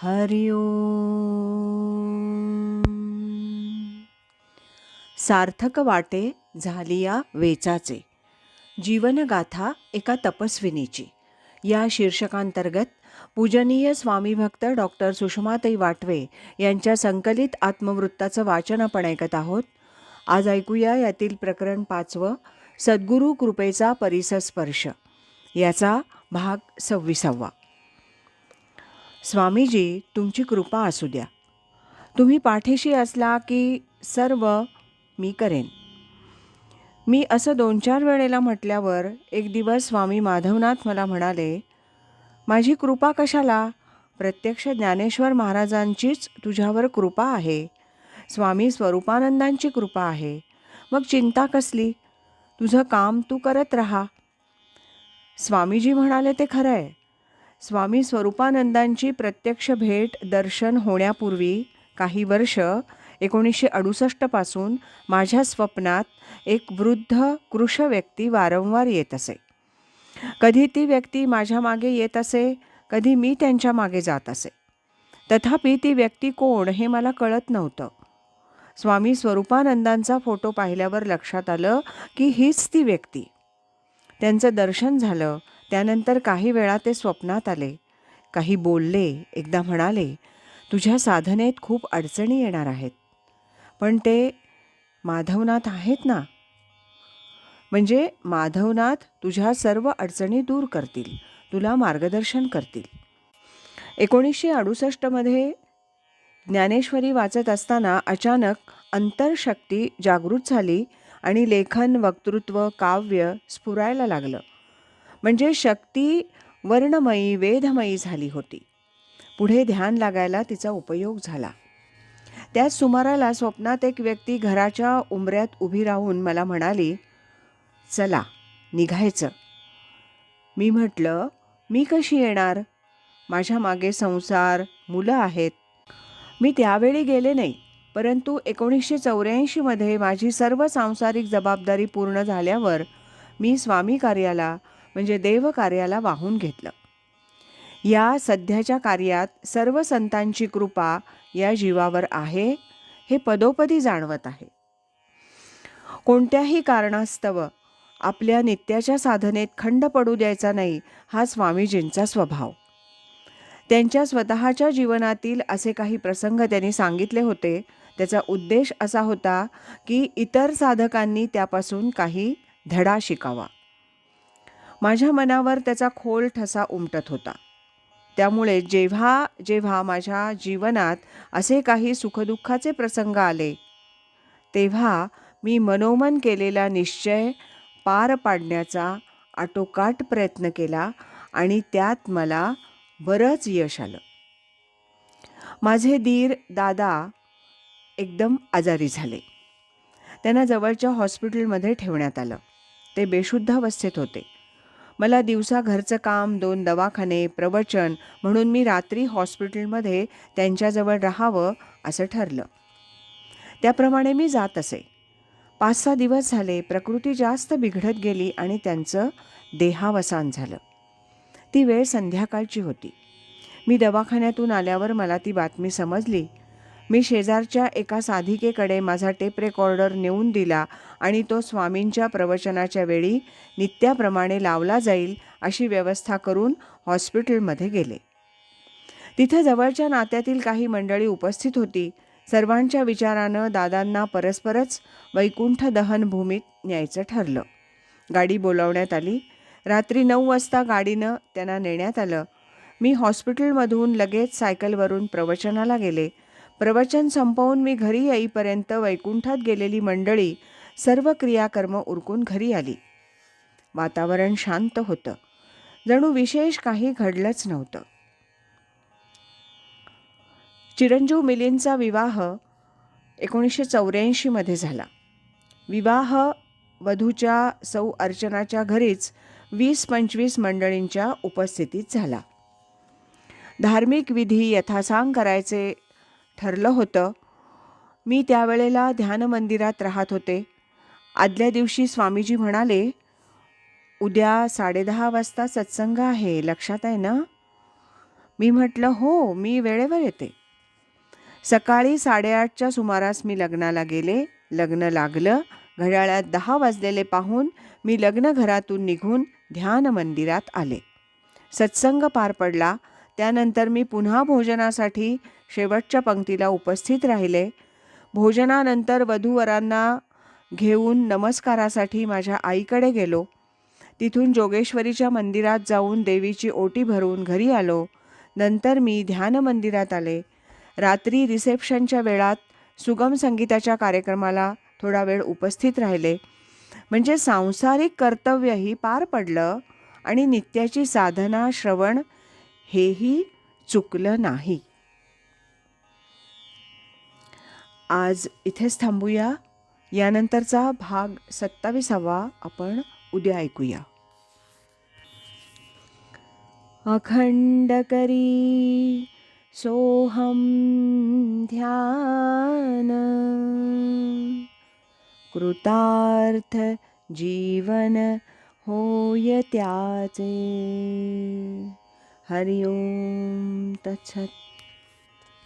हरि ओम. सार्थक वाटे झालिया वेचाचे, जीवनगाथा एका तपस्विनीची या शीर्षकांतर्गत पूजनीय स्वामीभक्त डॉक्टर सुषमाताई वाटवे यांच्या संकलित आत्मवृत्ताचं वाचन आपण ऐकत आहोत. आज ऐकूया यातील प्रकरण 5, सद्गुरू कृपेचा परिसस्पर्श, याचा भाग 26. स्वामीजी, तुमची कृपा असू द्या. तुम्ही पाठीशी असला की सर्व मी करेन. मी असं 2-4 वेळेला म्हटल्यावर एक दिवस स्वामी माधवनाथ मला म्हणाले, माझी कृपा कशाला? प्रत्यक्ष ज्ञानेश्वर महाराजांचीच तुझ्यावर कृपा आहे. स्वामी स्वरूपानंदांची कृपा आहे. मग चिंता कसली? तुझं काम तू करत राहा. स्वामीजी म्हणाले ते खरं आहे. स्वामी स्वरूपानंदांची प्रत्यक्ष भेट दर्शन होण्यापूर्वी काही वर्ष 1968 पासून माझ्या स्वप्नात एक वृद्ध कृश व्यक्ती वारंवार येत असे. कधी ती व्यक्ती माझ्या मागे येत असे, कधी मी त्यांच्या मागे जात असे. तथापि ती व्यक्ती कोण हे मला कळत नव्हतं. स्वामी स्वरूपानंदांचा फोटो पाहिल्यावर लक्षात आलं की हीच ती व्यक्ती. त्यांचं दर्शन झालं. त्यानंतर काही वेळा ते स्वप्नात आले. काही बोलले. एकदा म्हणाले, तुझ्या साधनेत खूप अडचणी येणार आहेत, पण ते माधवनाथ आहेत ना, म्हणजे माधवनाथ तुझ्या सर्व अडचणी दूर करतील, तुला मार्गदर्शन करतील. 1968 ज्ञानेश्वरी वाचत असताना अचानक अंतर्शक्ती जागृत झाली आणि लेखन, वक्तृत्व, काव्य स्फुरायला लागलं. म्हणजे शक्ती वर्णमयी, वेधमयी झाली होती. पुढे ध्यान लागायला तिचा उपयोग झाला. त्याच सुमाराला स्वप्नात एक व्यक्ती घराच्या उंबऱ्यात उभी राहून मला म्हणाली, चला निघायचं. मी म्हटलं, मी कशी येणार? माझ्या मागे संसार, मुलं आहेत. मी त्यावेळी गेले नाही, परंतु 1984 माझी सर्व सांसारिक जबाबदारी पूर्ण झाल्यावर मी स्वामी कार्याला म्हणजे देवकार्याला वाहून घेतलं. या सध्याच्या कार्यात सर्व संतांची कृपा या जीवावर आहे हे पदोपदी जाणवत आहे. कोणत्याही कारणास्तव आपल्या नित्याच्या साधनेत खंड पडू द्यायचा नाही, हा स्वामीजींचा स्वभाव. त्यांच्या स्वतःच्या जीवनातील असे काही प्रसंग त्यांनी सांगितले होते. त्याचा उद्देश असा होता की इतर साधकांनी त्यापासून काही धडा शिकावा. माझ्या मनावर त्याचा खोल ठसा उमटत होता. त्यामुळे जेव्हा जेव्हा माझ्या जीवनात असे काही सुखदुःखाचे प्रसंग आले, तेव्हा मी मनोमन केलेला निश्चय पार पाडण्याचा आटोकाट प्रयत्न केला आणि त्यात मला बरंच यश आलं. माझे दीर दादा एकदम आजारी झाले. त्यांना जवळच्या हॉस्पिटलमध्ये ठेवण्यात आलं. ते बेशुद्धावस्थेत होते. मला दिवसा घरचं काम, 2 दवाखाने, प्रवचन म्हणून मी रात्री हॉस्पिटलमध्ये त्यांच्याजवळ राहावं असं ठरलं. त्याप्रमाणे मी जात असे. 5-6 दिवस झाले. प्रकृती जास्त बिघडत गेली आणि त्यांचं देहावसान झालं. ती वेळ संध्याकाळची होती. मी दवाखान्यातून आल्यावर मला ती बातमी समजली. मी शेजारच्या एका साधिकेकडे माझा टेप रेकॉर्डर नेऊन दिला आणि तो स्वामींच्या प्रवचनाच्या वेळी नित्याप्रमाणे लावला जाईल अशी व्यवस्था करून हॉस्पिटलमध्ये गेले. तिथे जवळच्या नात्यातील काही मंडळी उपस्थित होती. सर्वांच्या विचारानं दादांना परस्परच वैकुंठ दहन भूमीत न्यायचं ठरलं. गाडी बोलावण्यात आली. रात्री 9 वाजता गाडीनं त्यांना नेण्यात आलं. मी हॉस्पिटलमधून लगेच सायकलवरून प्रवचनाला गेले. प्रवचन संपवून मी घरी येईपर्यंत वैकुंठात गेलेली मंडळी सर्व क्रियाकर्म उरकून घरी आली. वातावरण शांत होतं. जणू विशेष काही घडलंच नव्हतं. चिरंजीव मिलिंदचा विवाह 1984 झाला. विवाह वधूच्या सौ अर्चनाच्या घरीच 20-25 मंडळींच्या उपस्थितीत झाला. धार्मिक विधी यथासांग करायचे ठरलं होतं. मी त्यावेळेला ध्यान मंदिरात राहत होते. आदल्या दिवशी स्वामीजी म्हणाले, उद्या 10:30 वाजता सत्संग आहे, लक्षात आहे ना? मी म्हटलं, हो, मी वेळेवर येते. सकाळी 8:30च्या सुमारास मी लग्नाला गेले. लग्न लागलं. घड्याळात 10 वाजलेले पाहून मी लग्नघरातून निघून ध्यान मंदिरात आले. सत्संग पार पडला. त्यानंतर मी पुन्हा भोजनासाठी शेवटच्या पंक्तीला उपस्थित राहिले. भोजनानंतर वधूवरांना घेऊन नमस्कारासाठी माझ्या आईकडे गेलो. तिथून जोगेश्वरीच्या मंदिरात जाऊन देवीची ओटी भरून घरी आलो. नंतर मी ध्यान मंदिरात आले. रात्री रिसेप्शनच्या वेळात सुगम संगीताच्या कार्यक्रमाला थोडा वेळ उपस्थित राहिले. म्हणजे सांसारिक कर्तव्यही पार पडलं आणि नित्याची साधना, श्रवण हेही चुकलं नाही. आज इथेच थांबूया. यानंतरचा भाग 27 आपण उद्या ऐकूया. अखंड करी सोहम ध्यान, कृतार्थ जीवन होय त्याचे. हरि ओम तत्सत.